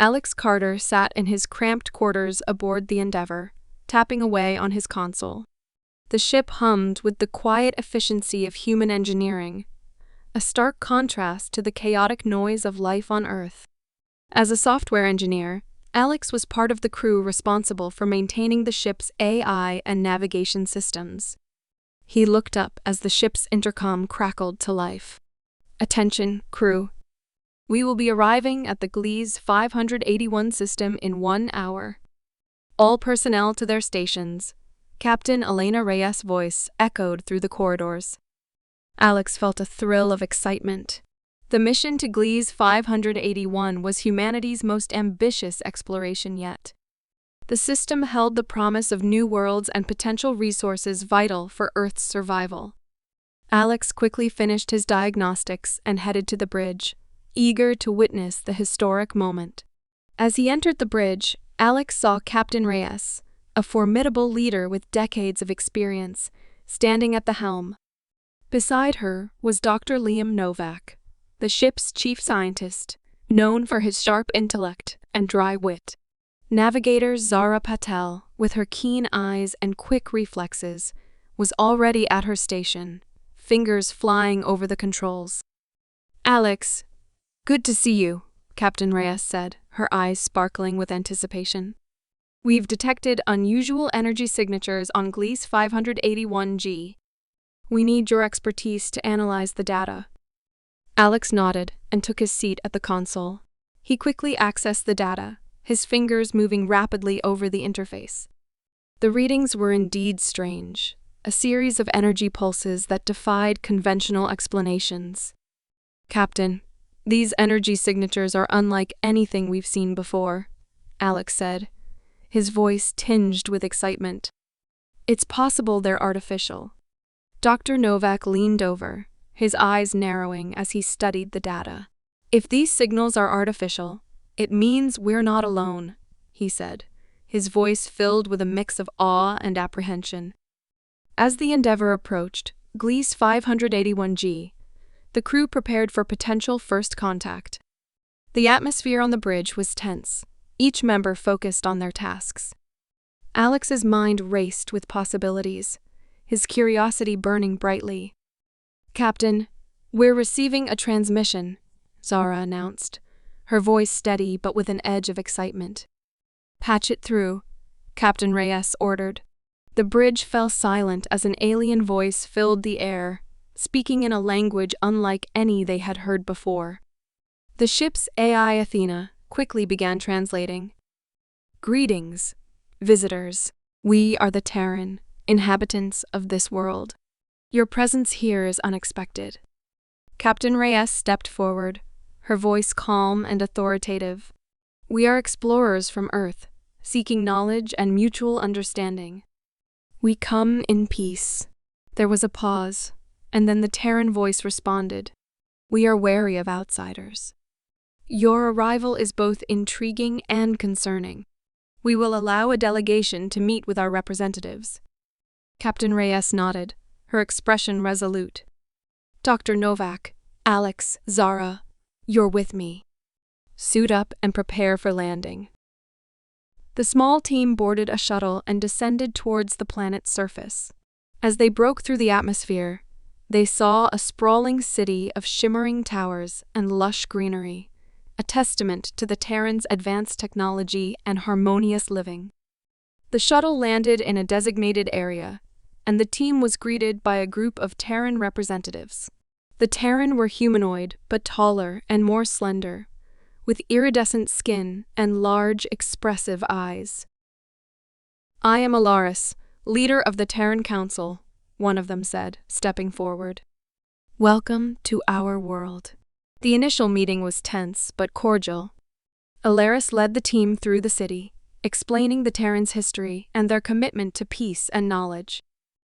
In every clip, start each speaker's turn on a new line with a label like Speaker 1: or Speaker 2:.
Speaker 1: Alex Carter sat in his cramped quarters aboard the Endeavour, tapping away on his console. The ship hummed with the quiet efficiency of human engineering, a stark contrast to the chaotic noise of life on Earth. As a software engineer, Alex was part of the crew responsible for maintaining the ship's AI and navigation systems. He looked up as the ship's intercom crackled to life. "Attention, crew. We will be arriving at the Gliese 581 system in 1 hour. All personnel to their stations." Captain Elena Reyes' voice echoed through the corridors. Alex felt a thrill of excitement. The mission to Gliese 581 was humanity's most ambitious exploration yet. The system held the promise of new worlds and potential resources vital for Earth's survival. Alex quickly finished his diagnostics and headed to the bridge, eager to witness the historic moment. As he entered the bridge, Alex saw Captain Reyes, a formidable leader with decades of experience, standing at the helm. Beside her was Dr. Novak, the ship's chief scientist, known for his sharp intellect and dry wit. Navigator Zara, with her keen eyes and quick reflexes, was already at her station, fingers flying over the controls. "Alex, good to see you," Captain Reyes said, her eyes sparkling with anticipation. "We've detected unusual energy signatures on Gliese 581G. We need your expertise to analyze the data." Alex nodded and took his seat at the console. He quickly accessed the data, his fingers moving rapidly over the interface. The readings were indeed strange, a series of energy pulses that defied conventional explanations. "Captain, these energy signatures are unlike anything we've seen before," Alex said, his voice tinged with excitement. "It's possible they're artificial." Dr. Novak leaned over, his eyes narrowing as he studied the data. "If these signals are artificial, it means we're not alone," he said, his voice filled with a mix of awe and apprehension. As the Endeavour approached Gliese 581G, the crew prepared for potential first contact. The atmosphere on the bridge was tense, each member focused on their tasks. Alex's mind raced with possibilities, his curiosity burning brightly. "Captain, we're receiving a transmission," Zara announced, her voice steady but with an edge of excitement. "Patch it through," Captain Reyes ordered. The bridge fell silent as an alien voice filled the air, speaking in a language unlike any they had heard before. The ship's AI Athena quickly began translating. "Greetings, visitors. We are the Taran, inhabitants of this world. Your presence here is unexpected." Captain Reyes stepped forward, her voice calm and authoritative. "We are explorers from Earth, seeking knowledge and mutual understanding. We come in peace." There was a pause, and then the Taran voice responded. "We are wary of outsiders. Your arrival is both intriguing and concerning. We will allow a delegation to meet with our representatives." Captain Reyes nodded, her expression resolute. "Dr. Novak, Alex, Zara, you're with me. Suit up and prepare for landing." The small team boarded a shuttle and descended towards the planet's surface. As they broke through the atmosphere, they saw a sprawling city of shimmering towers and lush greenery, a testament to the Taran's advanced technology and harmonious living. The shuttle landed in a designated area, and the team was greeted by a group of Taran representatives. The Taran were humanoid, but taller and more slender, with iridescent skin and large, expressive eyes. "I am Alaris, leader of the Taran Council," one of them said, stepping forward. "Welcome to our world." The initial meeting was tense but cordial. Alaris led the team through the city, explaining the Taran's history and their commitment to peace and knowledge.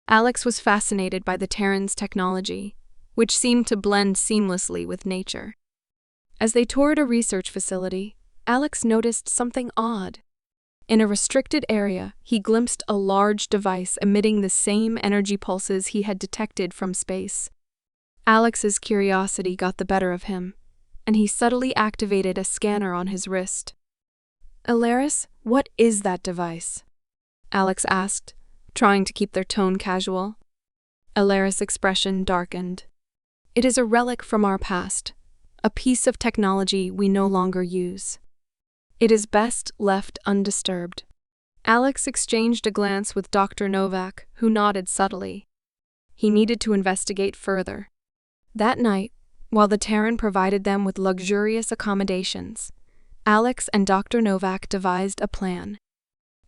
Speaker 1: Alex was fascinated by the Taran's technology, which seemed to blend seamlessly with nature. As they toured a research facility, Alex noticed something odd. In a restricted area, he glimpsed a large device emitting the same energy pulses he had detected from space. Alex's curiosity got the better of him, and he subtly activated a scanner on his wrist. Alaris, what is that device? Alex asked, trying to keep their tone casual. Alaris' expression darkened. It is a relic from our past, a piece of technology we no longer use. It is best left undisturbed. Alex exchanged a glance with Dr. Novak, who nodded subtly. He needed to investigate further. That night, while the Taran provided them with luxurious accommodations, Alex and Dr. Novak devised a plan.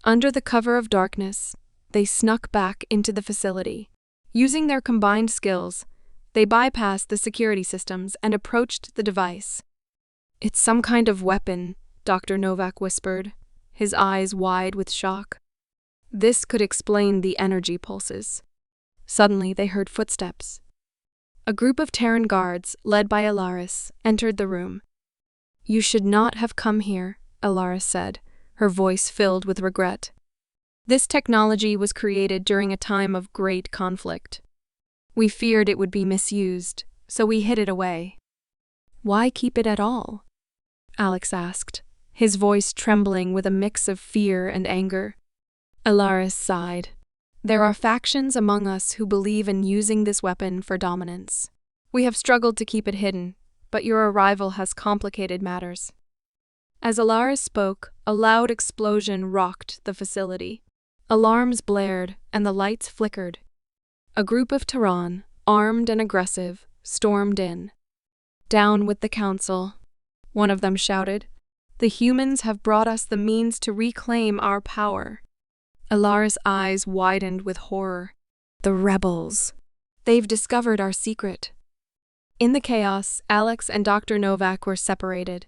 Speaker 1: Under the cover of darkness, they snuck back into the facility. Using their combined skills, they bypassed the security systems and approached the device. "It's some kind of weapon," Dr. Novak whispered, his eyes wide with shock. This could explain the energy pulses. Suddenly, they heard footsteps. A group of Taran guards, led by Alaris, entered the room. "You should not have come here," Alaris said, her voice filled with regret. "This technology was created during a time of great conflict. We feared it would be misused, so we hid it away." "Why keep it at all?" Alex asked, his voice trembling with a mix of fear and anger. Alaris sighed. "There are factions among us who believe in using this weapon for dominance. We have struggled to keep it hidden, but your arrival has complicated matters." As Alaris spoke, a loud explosion rocked the facility. Alarms blared, and the lights flickered. A group of Taran, armed and aggressive, stormed in. "Down with the council," one of them shouted. "The humans have brought us the means to reclaim our power." Alaris' eyes widened with horror. "The rebels. They've discovered our secret." In the chaos, Alex and Dr. Novak were separated.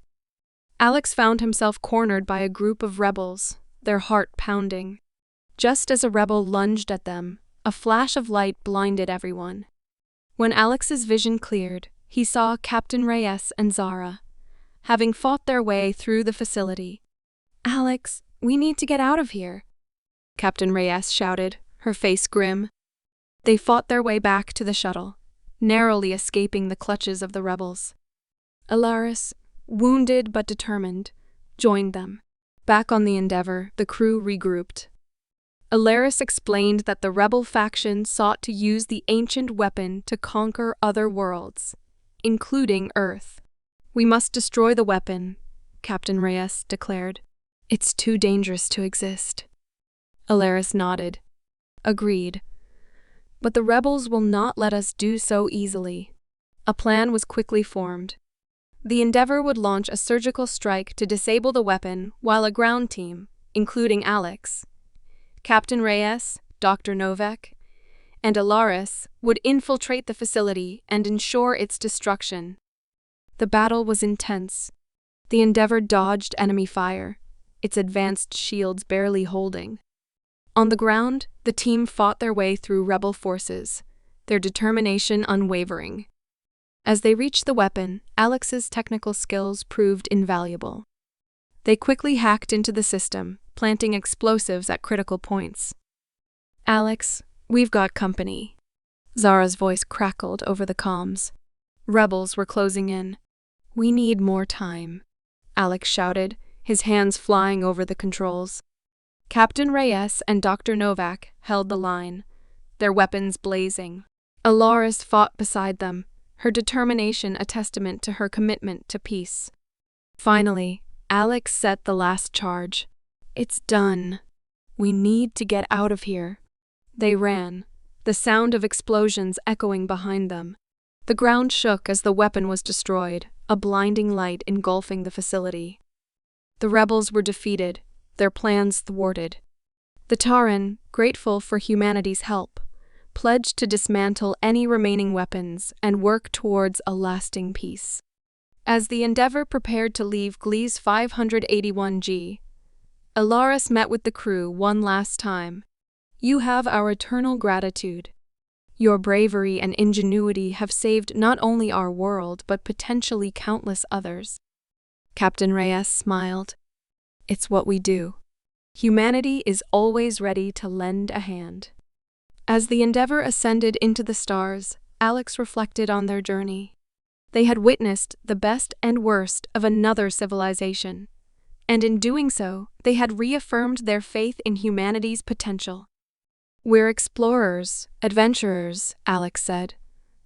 Speaker 1: Alex found himself cornered by a group of rebels, their heart pounding. Just as a rebel lunged at them, a flash of light blinded everyone. When Alex's vision cleared, he saw Captain Reyes and Zara, having fought their way through the facility. "Alex, we need to get out of here," Captain Reyes shouted, her face grim. They fought their way back to the shuttle, narrowly escaping the clutches of the rebels. Alaris, wounded but determined, joined them. Back on the Endeavor, the crew regrouped. Alaris explained that the rebel faction sought to use the ancient weapon to conquer other worlds, including Earth. "We must destroy the weapon," Captain Reyes declared. "It's too dangerous to exist." Alaris nodded. "Agreed. But the rebels will not let us do so easily." A plan was quickly formed. The Endeavor would launch a surgical strike to disable the weapon, while a ground team, including Alex, Captain Reyes, Dr. Novak, and Alaris, would infiltrate the facility and ensure its destruction. The battle was intense. The Endeavor dodged enemy fire, its advanced shields barely holding. On the ground, the team fought their way through rebel forces, their determination unwavering. As they reached the weapon, Alex's technical skills proved invaluable. They quickly hacked into the system, planting explosives at critical points. "Alex, we've got company." Zara's voice crackled over the comms. Rebels were closing in. "We need more time," Alex shouted, his hands flying over the controls. Captain Reyes and Dr. Novak held the line, their weapons blazing. Alaris fought beside them, her determination a testament to her commitment to peace. Finally, Alex set the last charge. "It's done. We need to get out of here." They ran, the sound of explosions echoing behind them. The ground shook as the weapon was destroyed, a blinding light engulfing the facility. The rebels were defeated, their plans thwarted. The Taran, grateful for humanity's help, pledged to dismantle any remaining weapons and work towards a lasting peace. As the Endeavor prepared to leave Gliese 581G, Alaris met with the crew one last time. "You have our eternal gratitude. Your bravery and ingenuity have saved not only our world but potentially countless others." Captain Reyes smiled. "It's what we do. Humanity is always ready to lend a hand." As the Endeavor ascended into the stars, Alex reflected on their journey. They had witnessed the best and worst of another civilization, and in doing so, they had reaffirmed their faith in humanity's potential. "We're explorers, adventurers," Alex said,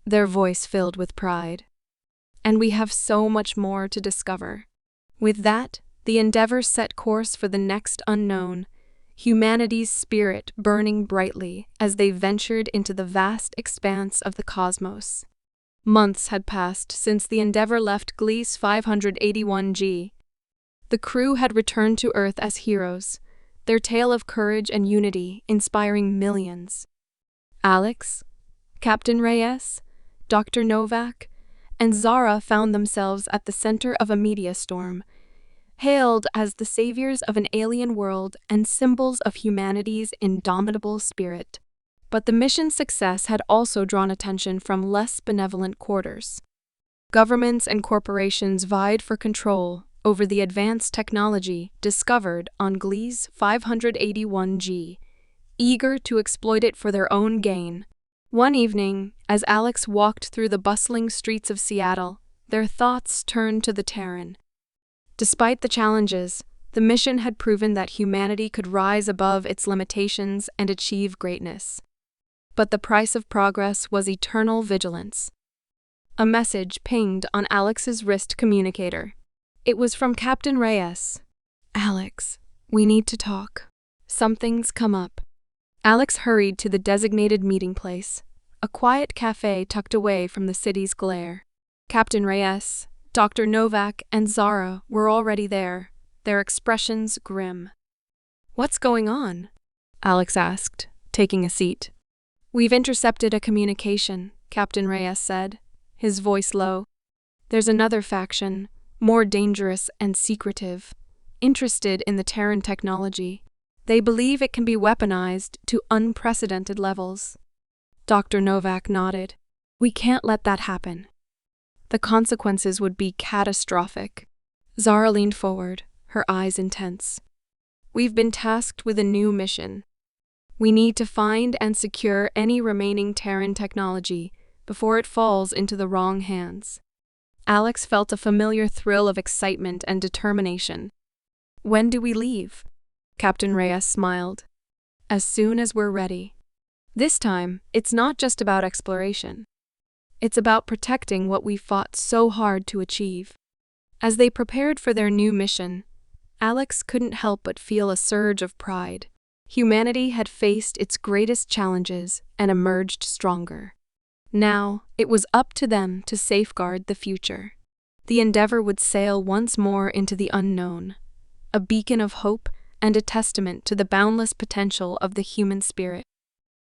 Speaker 1: their voice filled with pride. "And we have so much more to discover." With that, the Endeavor set course for the next unknown, humanity's spirit burning brightly as they ventured into the vast expanse of the cosmos. Months had passed since the Endeavor left Gliese 581G. The crew had returned to Earth as heroes, their tale of courage and unity inspiring millions. Alex, Captain Reyes, Dr. Novak, and Zara found themselves at the center of a media storm, hailed as the saviors of an alien world and symbols of humanity's indomitable spirit. But the mission's success had also drawn attention from less benevolent quarters. Governments and corporations vied for control over the advanced technology discovered on Gliese 581G, eager to exploit it for their own gain. One evening, as Alex walked through the bustling streets of Seattle, their thoughts turned to the Taran. Despite the challenges, the mission had proven that humanity could rise above its limitations and achieve greatness. But the price of progress was eternal vigilance. A message pinged on Alex's wrist communicator. It was from Captain Reyes. "Alex, we need to talk. Something's come up." Alex hurried to the designated meeting place, a quiet cafe tucked away from the city's glare. Captain Reyes, Dr. Novak, and Zara were already there, their expressions grim. "What's going on?" Alex asked, taking a seat. "We've intercepted a communication," Captain Reyes said, his voice low. "There's another faction, more dangerous and secretive, interested in the Taran technology. They believe it can be weaponized to unprecedented levels." Dr. Novak nodded. "We can't let that happen. The consequences would be catastrophic." Zara leaned forward, her eyes intense. "We've been tasked with a new mission. We need to find and secure any remaining Taran technology before it falls into the wrong hands." Alex felt a familiar thrill of excitement and determination. "When do we leave?" Captain Reyes smiled. "As soon as we're ready. This time, it's not just about exploration. It's about protecting what we fought so hard to achieve." As they prepared for their new mission, Alex couldn't help but feel a surge of pride. Humanity had faced its greatest challenges and emerged stronger. Now, it was up to them to safeguard the future. The Endeavor would sail once more into the unknown, a beacon of hope and a testament to the boundless potential of the human spirit.